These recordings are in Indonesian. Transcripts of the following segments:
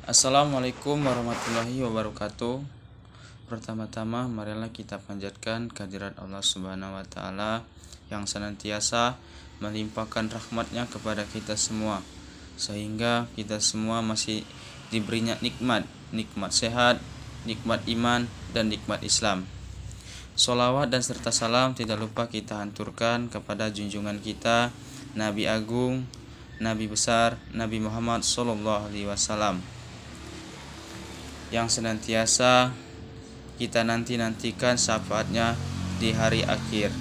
Assalamualaikum warahmatullahi wabarakatuh. Pertama-tama marilah kita panjatkan kehadirat Allah Subhanahu wa taala yang senantiasa melimpahkan rahmatnya kepada kita semua, sehingga kita semua masih diberinya nikmat sehat, nikmat iman, dan nikmat Islam. Sholawat dan serta salam tidak lupa kita hanturkan kepada junjungan kita, Nabi Agung, Nabi besar, Nabi Muhammad Sallallahu Alaihi Wasallam, yang senantiasa kita nantikan syafaatnya di hari akhir.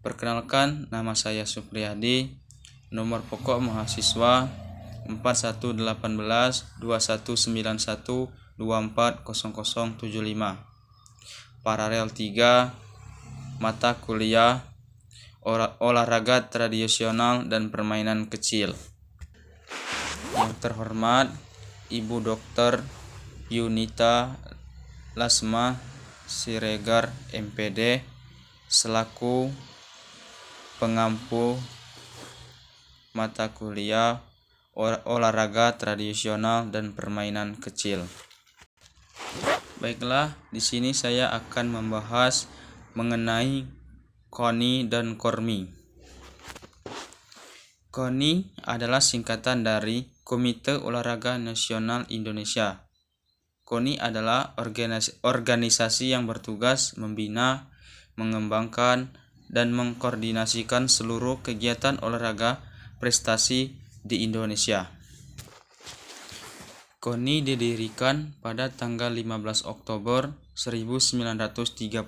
Perkenalkan, nama saya Supriyadi, nomor pokok mahasiswa 41182191240075, paralel 3, mata kuliah olahraga tradisional dan permainan kecil. Yang terhormat Ibu Dr. Yunita Lasma Siregar MPD selaku pengampu mata kuliah olahraga tradisional dan permainan kecil. Baiklah, di sini saya akan membahas mengenai KONI dan KORMI. KONI adalah singkatan dari Komite Olahraga Nasional Indonesia. KONI adalah organisasi yang bertugas membina, mengembangkan, dan mengkoordinasikan seluruh kegiatan olahraga prestasi di Indonesia. KONI didirikan pada tanggal 15 Oktober 1938,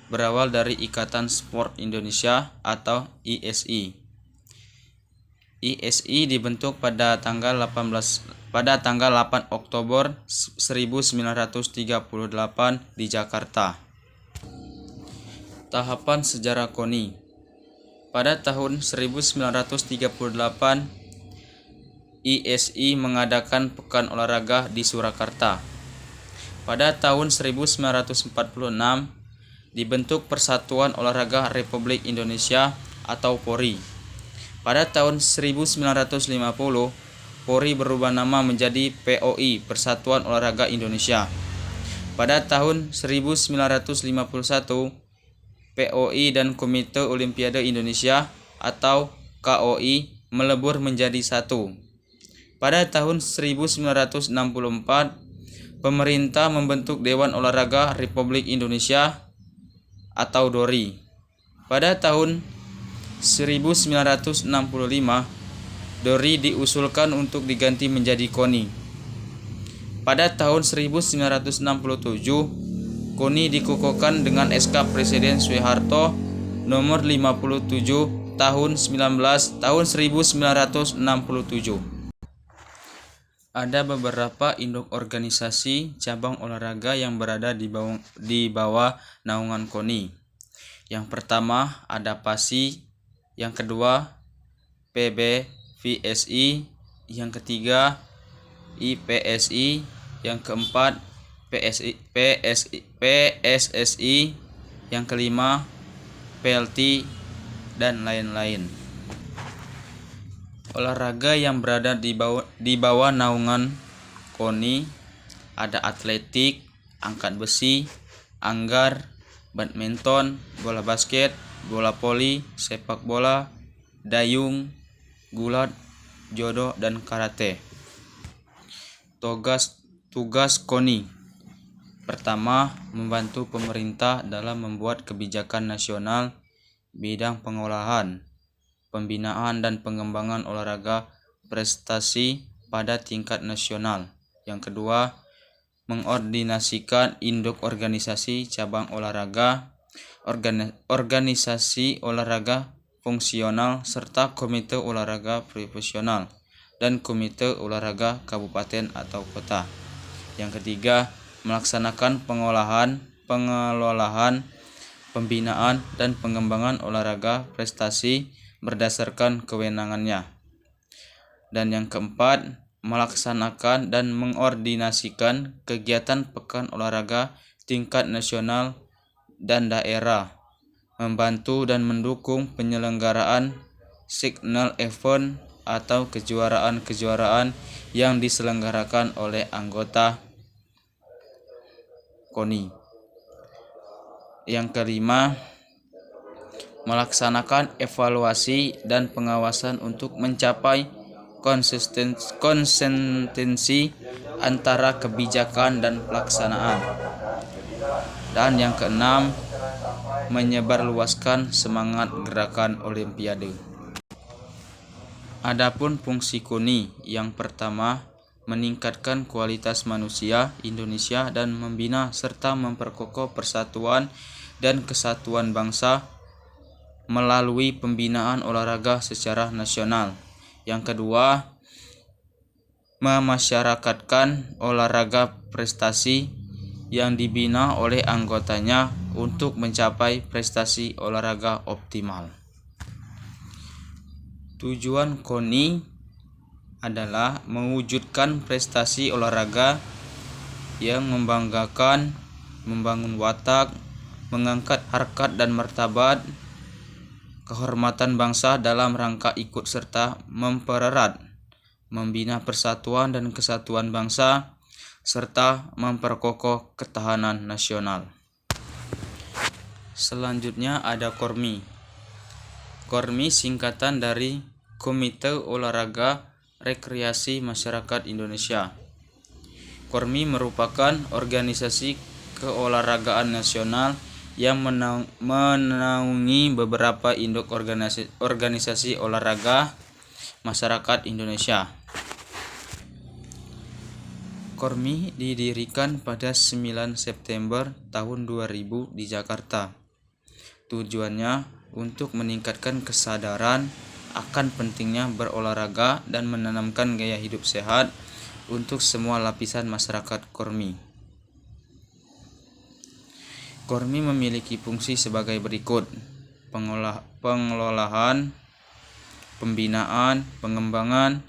berawal dari Ikatan Sport Indonesia atau ISI. ISI dibentuk pada tanggal 8 Oktober 1938 di Jakarta. Tahapan sejarah KONI. Pada tahun 1938, ISI mengadakan Pekan Olahraga di Surakarta. Pada tahun 1946, dibentuk Persatuan Olahraga Republik Indonesia atau PORI. Pada tahun 1950, PORI berubah nama menjadi POI, Persatuan Olahraga Indonesia. Pada tahun 1951, POI dan Komite Olimpiade Indonesia atau KOI melebur menjadi satu. Pada tahun 1964, pemerintah membentuk Dewan Olahraga Republik Indonesia atau DORI. Pada tahun 1965, DORI diusulkan untuk diganti menjadi KONI. Pada tahun 1967, KONI dikukuhkan dengan SK Presiden Soeharto nomor 57 tahun 1967. Ada beberapa induk organisasi cabang olahraga yang berada di bawah naungan KONI. Yang pertama ada PASI, yang kedua PBVSI, yang ketiga IPSI, yang keempat PSSI, yang kelima PLT, dan lain-lain. Olahraga yang berada di bawah naungan KONI ada atletik, angkat besi, anggar, badminton, bola basket, bola voli, sepak bola, dayung, gulat, judo, dan karate. Tugas KONI. Pertama, membantu pemerintah dalam membuat kebijakan nasional bidang pengolahan, pembinaan, dan pengembangan olahraga prestasi pada tingkat nasional. Yang kedua, mengordinasikan induk organisasi cabang olahraga, organisasi olahraga fungsional, serta komite olahraga profesional dan komite olahraga kabupaten atau kota. Yang ketiga, melaksanakan pengelolaan, pembinaan, dan pengembangan olahraga prestasi berdasarkan kewenangannya. Dan yang keempat, melaksanakan dan mengordinasikan kegiatan pekan olahraga tingkat nasional dan daerah, membantu dan mendukung penyelenggaraan signal event atau kejuaraan-kejuaraan yang diselenggarakan oleh anggota KONI. Yang kelima, melaksanakan evaluasi dan pengawasan untuk mencapai konsistensi antara kebijakan dan pelaksanaan. Dan yang keenam, menyebarluaskan semangat gerakan Olimpiade. Adapun fungsi KONI yang pertama, meningkatkan kualitas manusia Indonesia dan membina serta memperkokoh persatuan dan kesatuan bangsa melalui pembinaan olahraga secara nasional. Yang kedua, memasyarakatkan olahraga prestasi yang dibina oleh anggotanya untuk mencapai prestasi olahraga optimal. Tujuan KONI adalah mewujudkan prestasi olahraga yang membanggakan, membangun watak, mengangkat harkat dan martabat, kehormatan bangsa dalam rangka ikut serta mempererat, membina persatuan dan kesatuan bangsa, serta memperkokoh ketahanan nasional. Selanjutnya ada KORMI. KORMI singkatan dari Komite Olahraga Rekreasi Masyarakat Indonesia. KORMI merupakan organisasi keolahragaan nasional yang menaungi beberapa induk organisasi olahraga masyarakat Indonesia. KORMI didirikan pada 9 September tahun 2000 di Jakarta. Tujuannya untuk meningkatkan kesadaran akan pentingnya berolahraga dan menanamkan gaya hidup sehat untuk semua lapisan masyarakat KORMI. KORMI memiliki fungsi sebagai berikut: pengelolaan, pembinaan, pengembangan,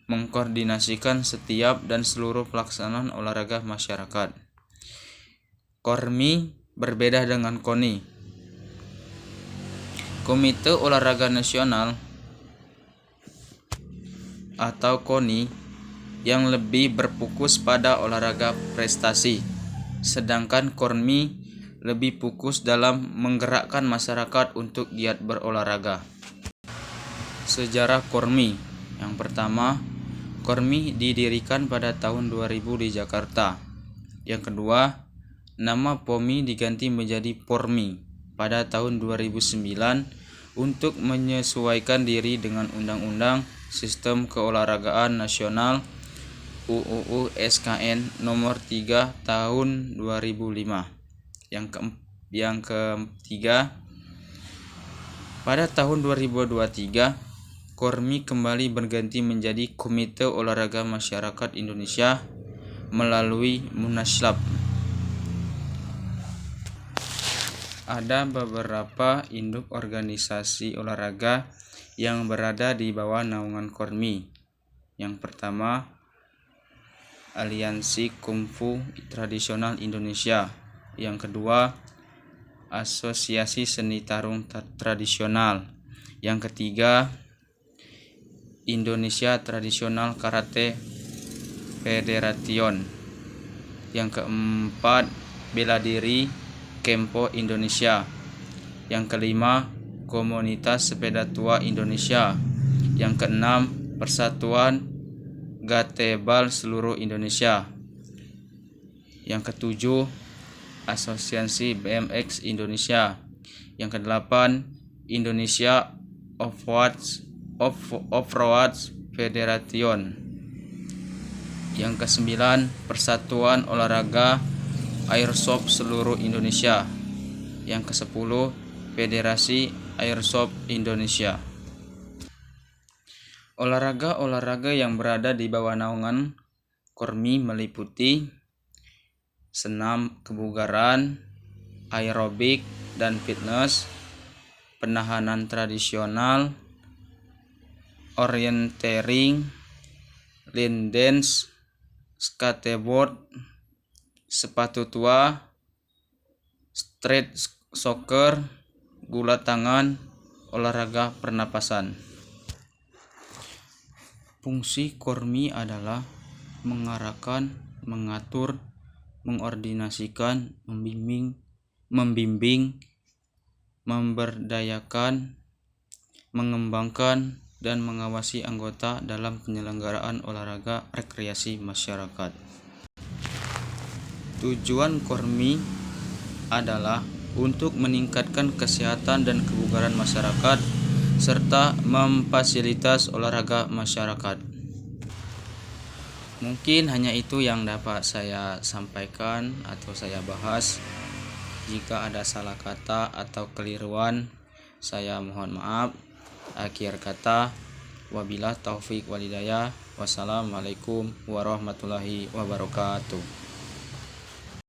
mengkoordinasikan setiap dan seluruh pelaksanaan olahraga masyarakat. KORMI berbeda dengan KONI. Komite Olahraga Nasional atau KONI yang lebih berfokus pada olahraga prestasi, sedangkan KORMI lebih fokus dalam menggerakkan masyarakat untuk giat berolahraga. Sejarah KORMI. Yang pertama, KORMI didirikan pada tahun 2000 di Jakarta. Yang kedua, nama POMI diganti menjadi PORMI pada tahun 2009 untuk menyesuaikan diri dengan Undang-Undang Sistem Keolahragaan Nasional UUU SKN nomor 3 tahun 2005. Yang ketiga, pada tahun 2023, KORMI kembali berganti menjadi Komite Olahraga Masyarakat Indonesia melalui Munaslap. Ada beberapa induk organisasi olahraga yang berada di bawah naungan KORMI. Yang pertama, Aliansi Kungfu Tradisional Indonesia. Yang kedua, Asosiasi Seni Tarung Tradisional. Yang ketiga, Indonesia Tradisional Karate Federation. Yang keempat, Bela Diri Kempo Indonesia. Yang kelima, Komunitas Sepeda Tua Indonesia. Yang keenam, Persatuan Gatebal Seluruh Indonesia. Yang ketujuh, Asosiasi BMX Indonesia. Yang kedelapan, Indonesia Off-Road Federation. Yang kesembilan, Persatuan Olahraga Airsoft Seluruh Indonesia. Yang kesepuluh, Federasi Airsoft Indonesia. Olahraga-olahraga yang berada di bawah naungan KORMI meliputi senam kebugaran, aerobik dan fitness, penahanan tradisional, orienteering, line dance, skateboard, sepatu tua, street soccer, gulat tangan, olahraga pernapasan. Fungsi Kormi adalah mengarahkan, mengatur, mengordinasikan, membimbing, memberdayakan, mengembangkan, dan mengawasi anggota dalam penyelenggaraan olahraga rekreasi masyarakat. Tujuan Kormi adalah untuk meningkatkan kesehatan dan kebugaran masyarakat serta memfasilitas olahraga masyarakat. Mungkin hanya itu yang dapat saya sampaikan atau saya bahas. Jika ada salah kata atau keliruan, saya mohon maaf. Akhir kata, wabillahi taufik walhidayah. Wassalamualaikum warahmatullahi wabarakatuh.